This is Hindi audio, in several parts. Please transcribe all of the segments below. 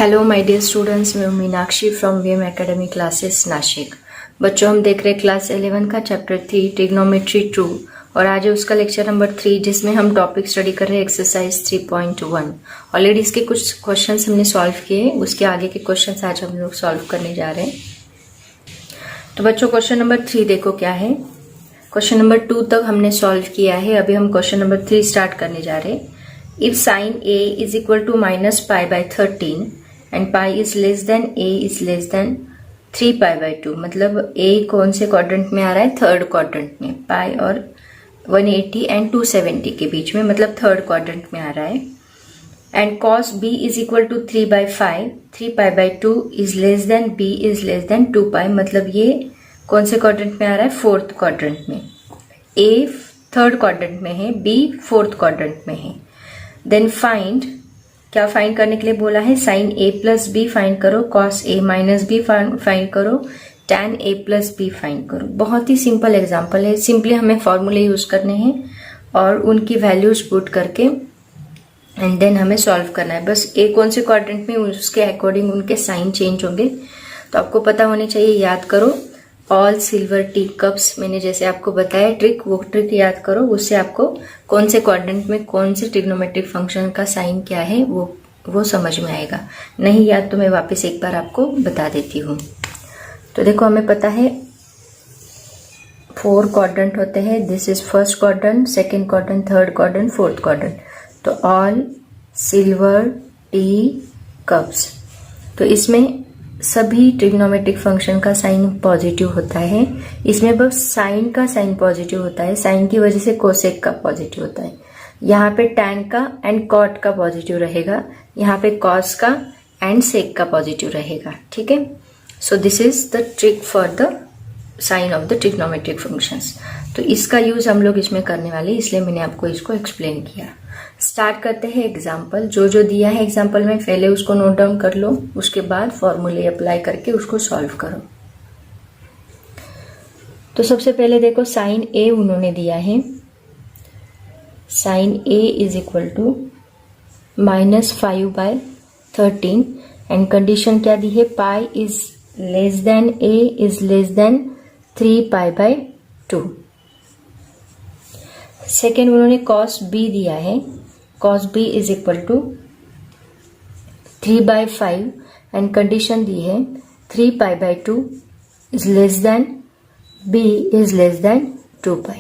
हेलो माय डियर स्टूडेंट्स, मैं Meenakshi from VM academy classes Nashik. बच्चों, हम देख रहे हैं क्लास 11 का चैप्टर 3 ट्रिग्नोमेट्री 2 और आज है उसका लेक्चर नंबर 3 जिसमें हम टॉपिक स्टडी कर रहे हैं एक्सरसाइज 3.1। ऑलरेडी इसके कुछ क्वेश्चंस हमने सॉल्व किए, उसके आगे के क्वेश्चंस आज हम लोग सॉल्व करने जा रहे हैं। तो बच्चों, क्वेश्चन नंबर 3 देखो क्या है। क्वेश्चन नंबर 2 तक हमने सॉल्व किया है, अभी हम क्वेश्चन नंबर 3 स्टार्ट करने जा रहे हैं। If sin A is equal to minus pi by 13 and pi is less than A is less than 3 pi by 2, मतलब A कौन से क्वाड्रेंट में आ रहा है? थर्ड क्वाड्रेंट में। पाई और 180 एंड 270 के बीच में, मतलब थर्ड क्वाड्रेंट में आ रहा है। And cos B is equal to 3 by 5, 3 pi by 2 is less than B is less than 2 pi, मतलब ये कौन से क्वाड्रेंट में आ रहा है? फोर्थ क्वाड्रेंट में। A थर्ड क्वाड्रेंट में है, B फोर्थ क्वाड्रेंट में है। देन फाइंड, क्या फाइंड करने के लिए बोला है? साइन ए प्लस बी फाइंड करो, cos A minus B find करो, tan A plus B find करो। बहुत ही सिंपल एग्जांपल है, सिंपली हमें फॉर्मूले यूज करने हैं और उनकी वैल्यूज पुट करके एंड देन हमें सॉल्व करना है। बस ए कौन से क्वाड्रेंट में उसके अकॉर्डिंग उनके साइन चेंज होंगे, तो आपको पता होनी चाहिए। याद करो, ऑल सिल्वर टी कप्स, मैंने जैसे आपको बताया ट्रिक, वो ट्रिक याद करो, उससे आपको कौन से क्वाड्रेंट में कौन से ट्रिग्नोमेट्रिक फंक्शन का साइन क्या है वो समझ में आएगा। नहीं याद तो मैं वापस एक बार आपको बता देती हूँ। तो देखो, हमें पता है 4 क्वाड्रेंट होते हैं। This is first quadrant, second quadrant, third quadrant, fourth quadrant. तो ऑल सिल्वर टी कप्स, तो इसमें सभी ट्रिग्नोमेट्रिक फंक्शन का साइन पॉजिटिव होता है। इसमें बस साइन का साइन पॉजिटिव होता है, साइन की वजह से कोसेक का पॉजिटिव होता है। यहाँ पे टैन का एंड कॉट का पॉजिटिव रहेगा, यहाँ पे कॉस का एंड सेक का पॉजिटिव रहेगा। ठीक है, so this is the trick for the sine of the trigonometric functions. तो इसका यूज हम लोग इसमें करने वाले, इसलिए मैंने आपको इसको एक्सप्लेन किया। स्टार्ट करते हैं एग्जाम्पल। जो जो दिया है एग्जाम्पल में पहले उसको नोट डाउन कर लो, उसके बाद फॉर्मूले अप्लाई करके उसको सॉल्व करो। तो सबसे पहले देखो, साइन ए उन्होंने दिया है, sine A is equal to -5 by 13 and condition क्या दी है? Pi is less than A is less than 3 pi by 2। Second उन्होंने cos b दिया है, cos b is equal to 3 by 5 and condition दी है 3 pi by 2 is less than b is less than 2 pi।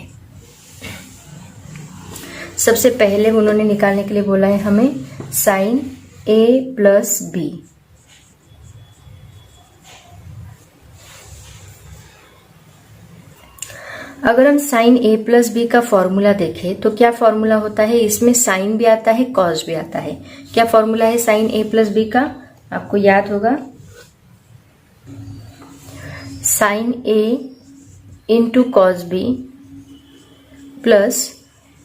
सबसे पहले उन्होंने निकालने के लिए बोला है हमें साइन a प्लस b। अगर हम साइन ए प्लस बी का फॉर्मूला देखें तो क्या फॉर्मूला होता है? इसमें साइन भी आता है, कॉस भी आता है। क्या फॉर्मूला है साइन ए प्लस बी का? आपको याद होगा, sine A into cos B plus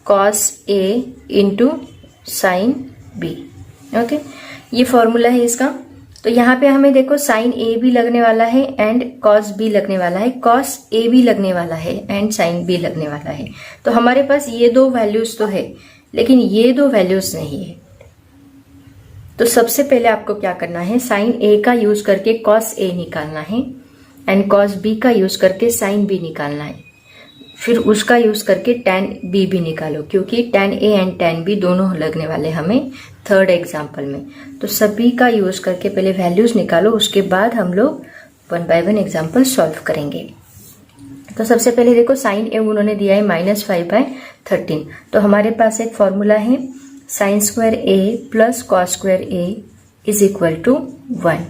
cos A into sine B. Okay, ये फॉर्मूला है इसका। तो यहाँ पे हमें देखो, साइन ए भी लगने वाला है एंड कॉस बी लगने वाला है, कॉस ए भी लगने वाला है एंड साइन बी लगने वाला है। तो हमारे पास ये दो वैल्यूज तो है, लेकिन ये दो वैल्यूज नहीं है। तो सबसे पहले आपको क्या करना है? साइन ए का यूज करके कॉस ए निकालना है एंड कॉस बी का यूज करके साइन बी निकालना है। फिर उसका यूज करके टैन बी भी निकालो, क्योंकि tan A and tan B दोनों लगने वाले हमें थर्ड एग्जाम्पल में। तो सभी का यूज करके पहले वैल्यूज निकालो, उसके बाद हम लोग 1 by 1 एग्जाम्पल सॉल्व करेंगे। तो सबसे पहले देखो, साइन ए उन्होंने दिया है -5 by 13। तो हमारे पास एक फॉर्मूला है sine square A plus cos square A is equal to 1।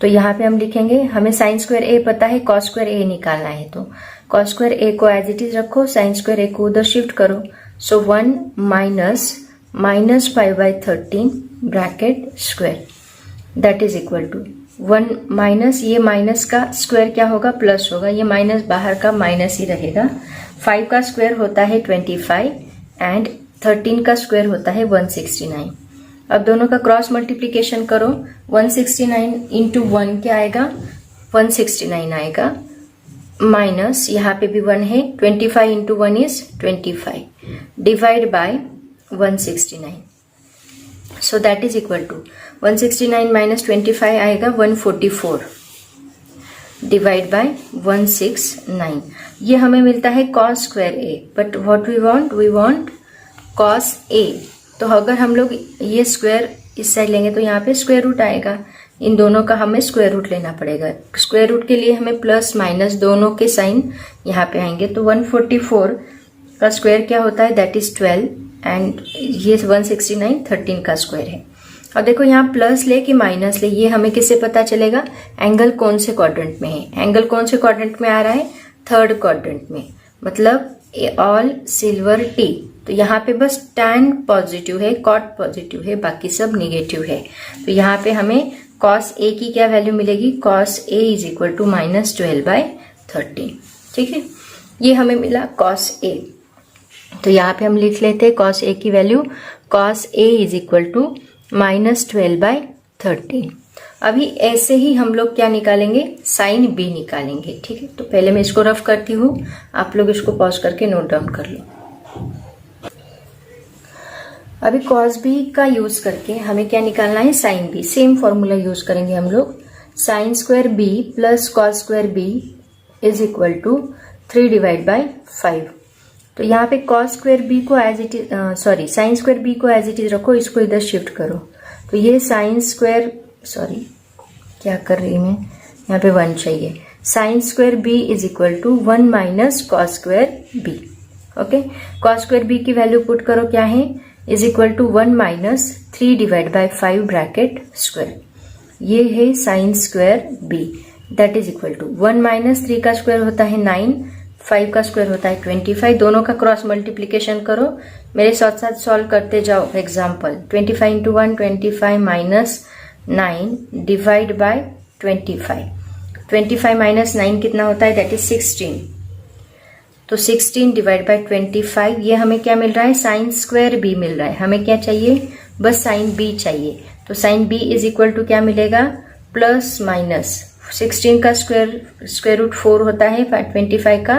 तो यहाँ पे हम लिखेंगे, हमें साइन स्क्वायर ए पता है, कॉस स्क्वायर ए निकालना है। तो कॉस स्क्वायर ए को एज इट इज रखो, साइन स्क्वायर ए को उधर शिफ्ट करो। So 1 minus -5 by 13 bracket square that is equal to 1 minus, ये माइनस का स्क्वायर क्या होगा? प्लस होगा। ये माइनस बाहर का माइनस ही रहेगा। 5 का स्क्वायर होता है 25 एंड 13 का स्क्वायर होता है 169। अब दोनों का क्रॉस मल्टीप्लीकेशन करो, 169 इंटू 1 क्या आएगा? 169 आएगा, माइनस यहाँ पे भी 1 है, 25 into 1 is 25 divide by 169। So that is equal to 169 minus 25 आएगा 144 डिवाइड बाय 169. ये हमें मिलता है cos square a, but what we want cos a. तो अगर हम लोग ये स्क्वायर इस साइड लेंगे तो यहाँ पे स्क्वायर रूट आएगा. इन दोनों का हमें स्क्वायर रूट लेना पड़ेगा. स्क्वायर रूट के लिए हमें प्लस माइनस दोनों के साइन यहाँ पे आएंगे. तो 144 का स्क्वायर क्या होता है, दैट इज 12, एंड ये 169 13 का स्क्वायर है. अब देखो यहाँ प्लस ले कि माइनस ले, ये हमें किससे पता चलेगा, एंगल कौन से क्वाड्रेंट में है. एंगल कौन से क्वाड्रेंट में आ रहा है, थर्ड क्वाड्रेंट में, मतलब ऑल सिल्वर टी. तो यहाँ पे बस tan पॉजिटिव है, कॉट पॉजिटिव है, बाकी सब निगेटिव है. तो यहाँ पे हमें cos a की क्या वैल्यू मिलेगी, cos a is equal to -12/13. ठीक है, ये हमें मिला cos a. तो यहाँ पे हम लिख लेते हैं cos a की value, cos a is equal to -12/13. अभी ऐसे ही हम लोग क्या निकालेंगे, साइन b निकालेंगे. ठीक है, तो पहले मैं इसको रफ करती हूँ, आप लोग इसको पॉज करके नोट डाउन कर लो. अभी cos b का यूज करके हमें क्या निकालना है, sine b. Same formula use करेंगे हम लोग. Sine square b plus cos square b is equal to 3 divide by 5. तो यहाँ पे cos स्क्वायर b को as it is, sorry sine square b को एज इट इज रखो, इसको इधर शिफ्ट करो. तो ये साइन स्क्वायर, सॉरी क्या कर रही मैं, यहाँ पे 1 चाहिए. Sine square b is equal to 1 minus cos square b. Okay, cos square b की वैल्यू पुट करो, क्या है, is equal to 1 minus 3 divide by 5 bracket square. ये है sine square b, that is equal to 1 minus 3 का स्क्वायर होता है 9, 5 का स्क्वायर होता है 25. दोनों का क्रॉस मल्टीप्लीकेशन करो, मेरे साथ साथ सॉल्व करते जाओ. Example 25 into 1 25 minus 9 divide by 25. 25 minus 9 कितना होता है, दैट इज 16. तो 16 डिवाइड बाय 25, ये हमें क्या मिल रहा है, साइन स्क्वायर b मिल रहा है. हमें क्या चाहिए, बस साइन b चाहिए. तो sine b is equal to क्या मिलेगा, प्लस माइनस 16 का स्क्वायर रूट 4 होता है, 25 का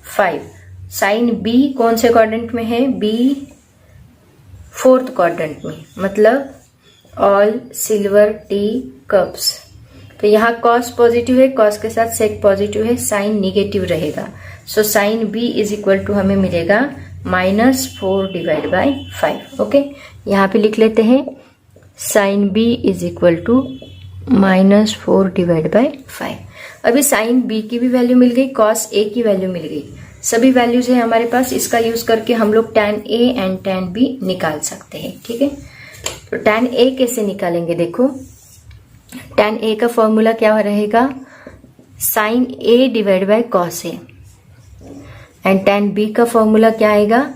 5. साइन b कौन से क्वाड्रेंट में है, b फोर्थ क्वाड्रेंट में, मतलब ऑल सिल्वर टी कप्स. तो यहाँ cos पॉजिटिव है, cos के साथ sec पॉजिटिव है, साइन निगेटिव रहेगा. So sine b is equal to हमें मिलेगा -4 डिवाइड बाय 5. ओके, यहाँ पे लिख लेते हैं sine b is equal to -4 divide by 5. अभी साइन b की भी वैल्यू मिल गई, cos a की वैल्यू मिल गई, सभी वैल्यूज है हमारे पास. इसका यूज करके हम लोग tan a and tan b निकाल सकते हैं. ठीक है, तो tan a कैसे निकालेंगे, देखो tan a का फॉर्मूला क्या रहेगा, sine a divide by cos a, and tan b का फॉर्मूला क्या आएगा,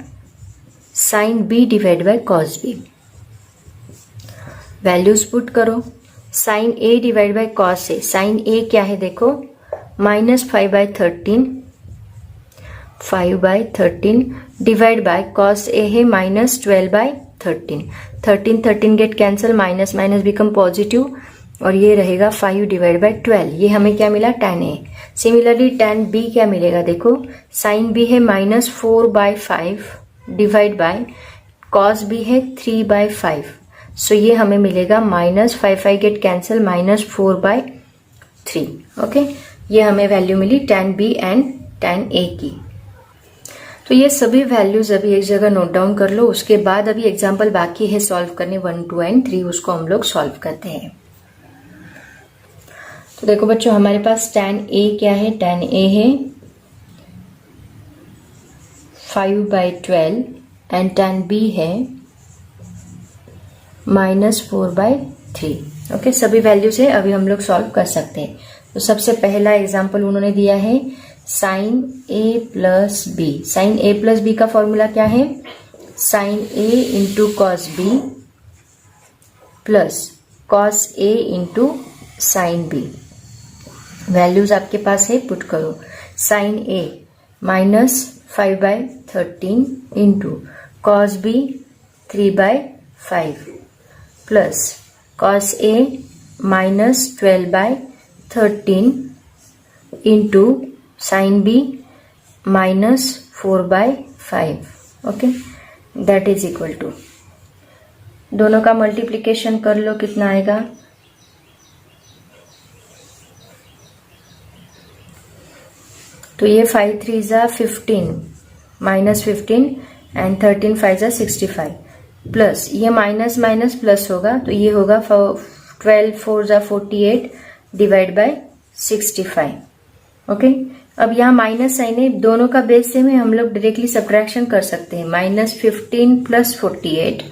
sine b divide by cos b. Values put करो, sine a divide by cos a, sine a क्या है देखो, -5/13, 5/13 डिवाइड बाय cos a है -12/13. 13 get cancel, minus minus become positive, और ये रहेगा 5 डिवाइड बाय 12. ये हमें क्या मिला, tan a. Similarly tan b क्या मिलेगा, देखो साइन b है -4/5 डिवाइड बाय cos b है 3/5. सो ये हमें मिलेगा -5 गेट कैंसिल, -4/3. ओके, ये हमें वैल्यू मिली tan b and tan a की. तो ये सभी वैल्यूज अभी एक जगह नोट डाउन कर लो. उसके बाद अभी एग्जाम्पल बाकी है सॉल्व करने, 1, 2 एंड 3, उसको हम लोग सॉल्व करते हैं. तो देखो बच्चों, हमारे पास tan a क्या है, tan a है 5/12 एंड tan b है -4/3. ओके, सभी वैल्यूज है, अभी हम लोग सॉल्व कर सकते हैं. तो सबसे पहला एग्जाम्पल उन्होंने दिया है sine a plus B. Sine a plus B का फॉर्मूला क्या है, sine a into cos b plus cos a into sine b. Values आपके पास है, पुट करो. Sine a -5/13 into cos b 3/5 plus cos a -12/13 into sine b -4/5. Okay, that is equal to दोनों का मल्टीप्लिकेशन कर लो, कितना आएगा? तो ये 5 3 ज़ा 15 -15 एंड 13 5 ज़ा 65 प्लस ये माइनस माइनस प्लस होगा तो ये होगा 12 4 ज़ा 48 डिवाइड बाय 65। ओके, अब यहाँ माइनस साइन है, दोनों का बेस सेम है, हम लोग डायरेक्टली सब्ट्रैक्शन कर सकते हैं। -15 प्लस 48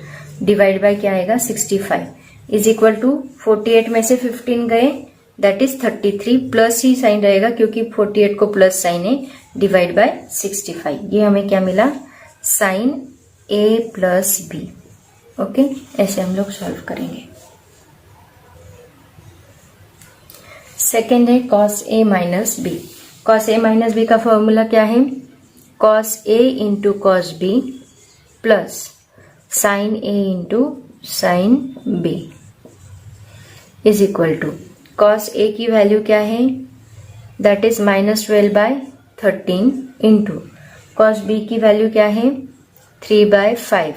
डिवाइड बाय क्या आएगा? 65 इज इक्वल टू 48 में से 15 गए, दैट इज 33 प्लस ही साइन रहेगा क्योंकि 48 को प्लस साइन है, डिवाइड बाय 65। ये हमें क्या मिला? Sine A plus B. Okay, ऐसे हम लोग सॉल्व करेंगे। सेकेंड है cos A minus B. cos A minus B का फॉर्मूला क्या है? cos A into cos B plus sine A into sine B is equal to cos A की वैल्यू क्या है? That is -12/13 into cos B की वैल्यू क्या है? 3/5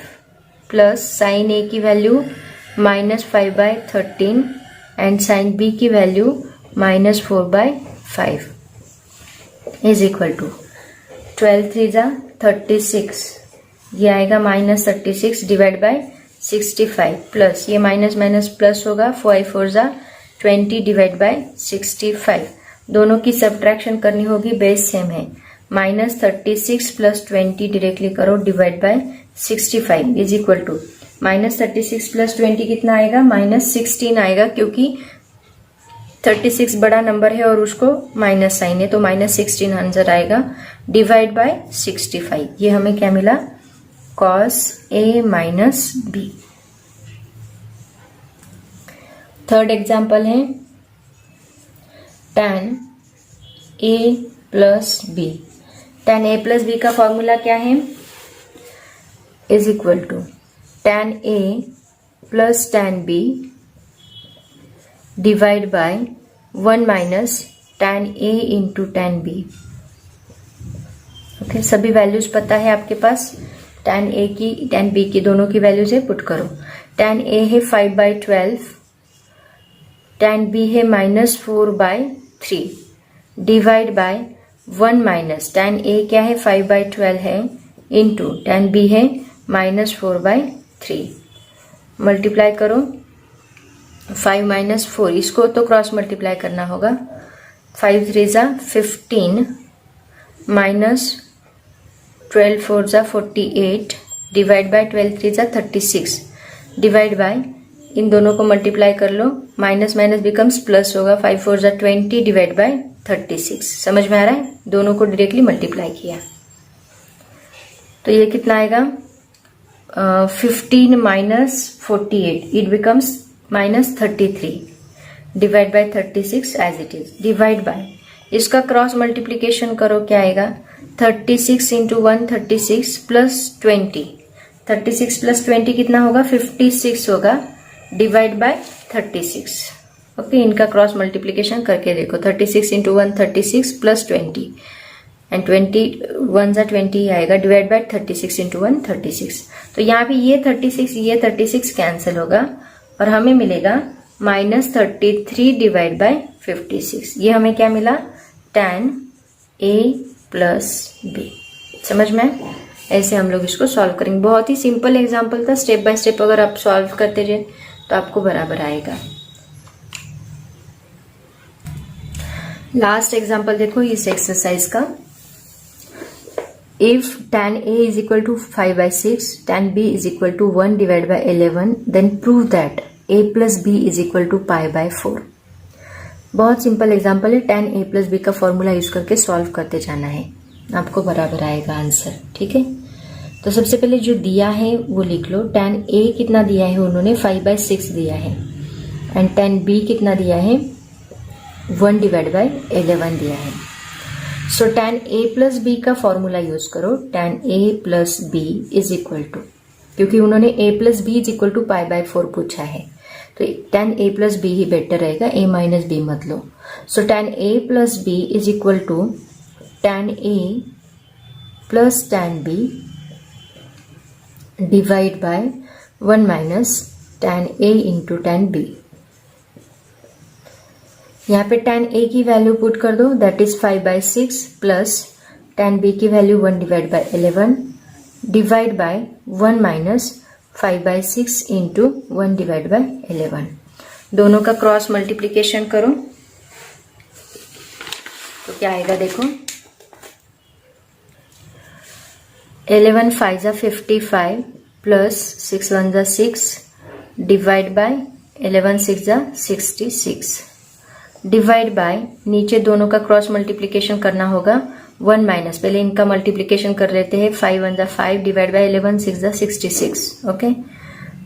प्लस साइन A की वैल्यू -5/13 एंड साइन B की वैल्यू -4/5 इज इक्वल टू 12 3 ज़ा 36, ये आएगा -36 डिवाइड बाय 65 प्लस ये माइनस माइनस प्लस होगा, 5 4 ज़ा 20 डिवाइड बाय 65। दोनों की सब्ट्रैक्शन करनी होगी, बेस सेम है। -36 प्लस 20 डायरेक्टली करो divide by 65 is equal to -36 plus 20 कितना आएगा? -16 आएगा क्योंकि 36 बड़ा नंबर है और उसको माइनस साइन है तो -16 आंसर आएगा डिवाइड बाय 65। ये हमें क्या मिला? cos A minus B. Third example है tan A plus B. tan A plus B का फॉर्मूला क्या है? Is equal to tan A plus tan B divide by 1 minus tan A into tan B। Okay, सभी वैल्यूज पता है आपके पास। tan A की tan B की दोनों की वैल्यूज है, पुट करो। tan A है 5/12, tan B है -4/3 divide by 1 minus tan A क्या है? 5/12 है इंटू tan B है -4/3। मल्टीप्लाई करो, 5 - 4 इसको तो क्रॉस मल्टीप्लाई करना होगा। 5 3 ज़ा 15 -12 4 ज़ा 48 डिवाइड बाय 12 3 ज़ा 36 डिवाइड बाय, इन दोनों को मल्टीप्लाई कर लो, माइनस माइनस बिकम्स प्लस होगा, 5 4 ज़ा 20 डिवाइड बाय 36। समझ में आ रहा है? दोनों को डायरेक्टली मल्टीप्लाई किया तो ये कितना आएगा? 15 - 48 it becomes -33 divide by 36 as it is, divide by इसका क्रॉस मल्टीप्लीकेशन करो, क्या आएगा? 36 इंटू 1 36 प्लस 20, 36 प्लस 20 कितना होगा? 56 होगा डिवाइड बाय 36। ओके, इनका क्रॉस मल्टीप्लीकेशन करके देखो, 36 इंटू 1 36 प्लस 20 एंड 20 1 ज़ा 20 आएगा डिवाइड बाय 36 इंटू 1 36। तो यहाँ भी ये 36 कैंसिल होगा और हमें मिलेगा -33 डिवाइड बाय 56। ये हमें क्या मिला? tan A plus B. समझ में? ऐसे हम लोग इसको सॉल्व करेंगे। बहुत ही सिंपल एग्जाम्पल था, स्टेप बाय स्टेप अगर आप सॉल्व करते रहे तो आपको बराबर आएगा। लास्ट एग्जाम्पल देखो इस एक्सरसाइज का। If tan A is equal to 5/6, tan B is equal to 1 divided by 11, then prove that A plus B is equal to π/4। बहुत सिंपल एग्जाम्पल है, tan A plus B का फॉर्मूला यूज करके सॉल्व करते जाना है, आपको बराबर आएगा आंसर। ठीक है, तो सबसे पहले जो दिया है वो लिख लो। tan A कितना दिया है उन्होंने? 5/6 दिया है एंड tan B कितना दिया है? 1 डिवाइड बाय 11 दिया है। So tan A plus B का फॉर्मूला यूज करो। tan A plus B is equal to, क्योंकि उन्होंने A plus B is equal to π/4 पूछा है तो tan A प्लस बी ही बेटर रहेगा, A माइनस बी मत लो। So tan A plus B is equal to tan A plus tan B divide by 1 minus tan A into tan B। यहाँ पे tan A की वैल्यू पुट कर दो, that is 5/6 plus tan B की value 1/11 divide by 1 minus 5/6 into 1/11। दोनों का क्रॉस मल्टीप्लीकेशन करो तो क्या आएगा देखो, 11 5 जा 55 प्लस 6 1 जा 6 डिवाइड बाय 11 6 जा 66 डिवाइड बाय, नीचे दोनों का क्रॉस मल्टीप्लीकेशन करना होगा 1 माइनस, पहले इनका मल्टीप्लीकेशन कर लेते हैं, 5 1 जा 5 डिवाइड बाय 11 6 जा 66। ओके,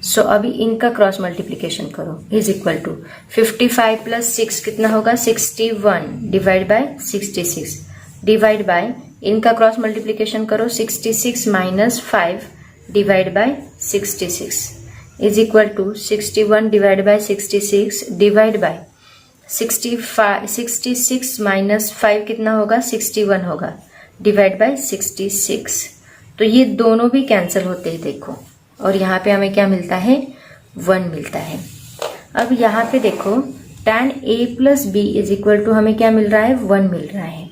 सो अभी इनका क्रॉस मल्टीप्लीकेशन करो, इज इक्वल टू 55 प्लस 6 कितना होगा 61 डिवाइड बाय 66 डिवाइड बाय, इनका क्रॉस मल्टीप्लीकेशन करो 66 minus 5 divide by 66 is equal to 61 divide by 66 divide by 66 minus 5 कितना होगा 61 होगा डिवाइड बाय 66। तो ये दोनों भी कैंसिल होते हैं देखो, और यहाँ पे हमें क्या मिलता है 1 मिलता है। अब यहाँ पे देखो tan A plus B is equal to हमें क्या मिल रहा है 1 मिल रहा है।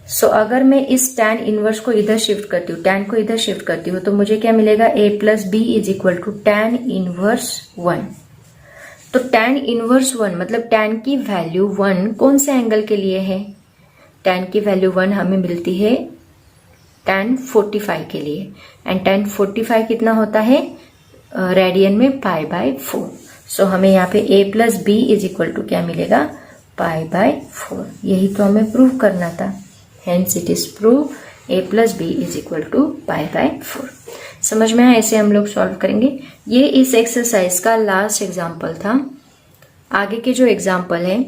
सो अगर मैं इस tan इनवर्स को इधर शिफ्ट करती हूँ, tan को इधर शिफ्ट करती हूँ, तो मुझे क्या मिलेगा A plus B is equal to tan inverse 1। तो tan इनवर्स 1 मतलब tan की वैल्यू 1 कौन से एंगल के लिए है, tan की वैल्यू 1 हमें मिलती है tan 45 के लिए, एंड tan 45 कितना होता है रेडियन में π/4। सो हमें यहाँ पे A plus B is equal to क्या मिलेगा π/4। यही तो हमें प्रूव करना था, hence it is prove A plus B is equal to π/4। समझ में आया, ऐसे हम लोग सॉल्व करेंगे। ये इस एक्सरसाइज का लास्ट एग्जाम्पल था। आगे के जो एग्जाम्पल है,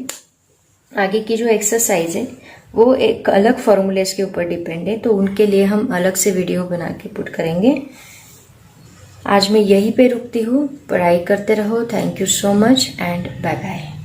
आगे की जो एक्सरसाइज है वो एक अलग फॉर्मूलेस के ऊपर डिपेंड है, तो उनके लिए हम अलग से वीडियो बना के पुट करेंगे। आज मैं यहीं पे रुकती हूँ, पढ़ाई करते रहो। Thank you so much and bye bye.